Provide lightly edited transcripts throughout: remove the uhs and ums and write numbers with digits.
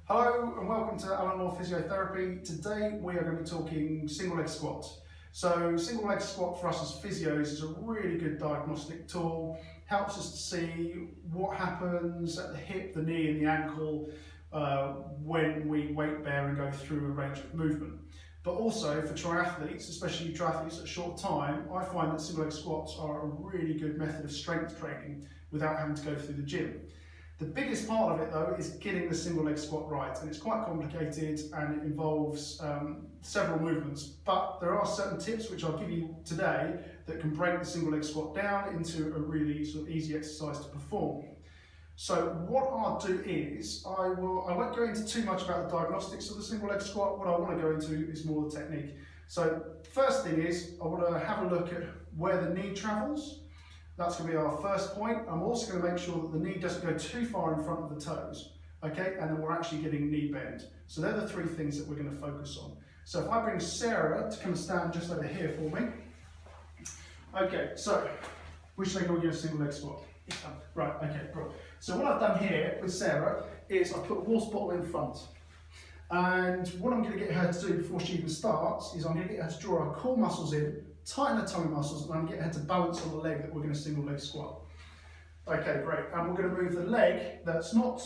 Hello and welcome to Alan Law Physiotherapy. Today we are going to be talking single leg squats. So single leg squat for us as physios is a really good diagnostic tool. Helps us to see what happens at the hip, the knee and the ankle when we weight bear and go through a range of movement. But also for triathletes, especially triathletes at a short time, I find that single leg squats are a really good method of strength training without having to go through the gym. The biggest part of it though is getting the single leg squat right, and it's quite complicated and it involves several movements, but there are certain tips which I'll give you today that can break the single leg squat down into a really sort of easy exercise to perform. So what I'll do is, I won't go into too much about the diagnostics of the single leg squat. What I want to go into is more the technique. So first thing is, I want to have a look at where the knee travels. That's going to be our first point. I'm also going to make sure that the knee doesn't go too far in front of the toes, okay? And then we're actually getting knee bend. So they're the three things that we're going to focus on. So if I bring Sarah to come and stand just over here for me. Okay, so which leg are we going to single leg squat? Right, okay, cool. So what I've done here with Sarah is I've put a water bottle in front. And what I'm going to get her to do before she even starts is I'm going to get her to draw her core muscles in, tighten the tummy muscles, and I'm going to get her to balance on the leg that we're going to single leg squat. Okay, great. And we're going to move the leg that's not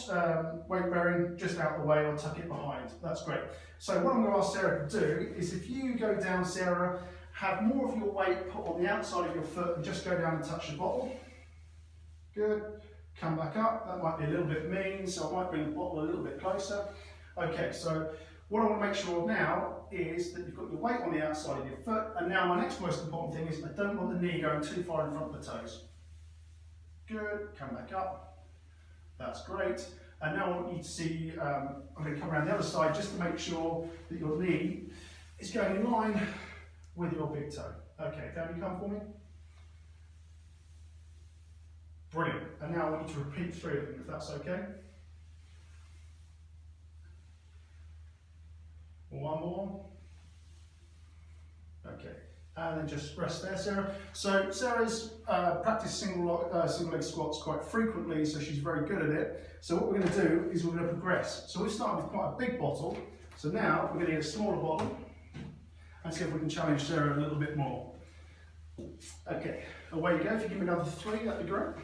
weight bearing just out the way or tuck it behind. That's great. So what I'm going to ask Sarah to do is, if you go down, Sarah, have more of your weight put on the outside of your foot and just go down and touch the bottle. Good. Come back up. That might be a little bit mean, so I might bring the bottle a little bit closer. Okay, so what I want to make sure of now is that you've got your weight on the outside of your foot, and now my next most important thing is I don't want the knee going too far in front of the toes. Good, come back up. That's great. And now I want you to see, I'm going to come around the other side just to make sure that your knee is going in line with your big toe. Okay, down you come for me. Brilliant. And now I want you to repeat three of them, if that's okay. One more. Okay, and then just rest there, Sarah. So Sarah's practiced single leg squats quite frequently, so she's very good at it. So what we're going to do is we're going to progress. So we've started with quite a big bottle. So now we're going to get a smaller bottle and see if we can challenge Sarah a little bit more. Okay, away you go. If you give me another three, that'd be great.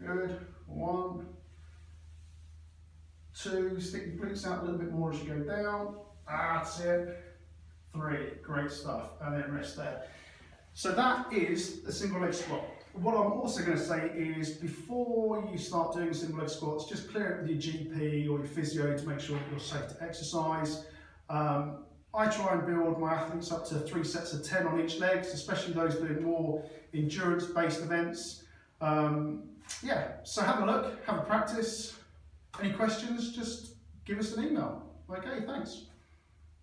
Good. One. Two, stick your glutes out a little bit more as you go down. That's it. Three, great stuff. And then rest there. So that is a single leg squat. What I'm also going to say is, before you start doing single leg squats, just clear it with your GP or your physio to make sure that you're safe to exercise. I try and build my athletes up to 3 sets of 10 on each leg, especially those doing more endurance-based events. Yeah, so have a look, have a practice. Any questions, just give us an email. Okay, thanks.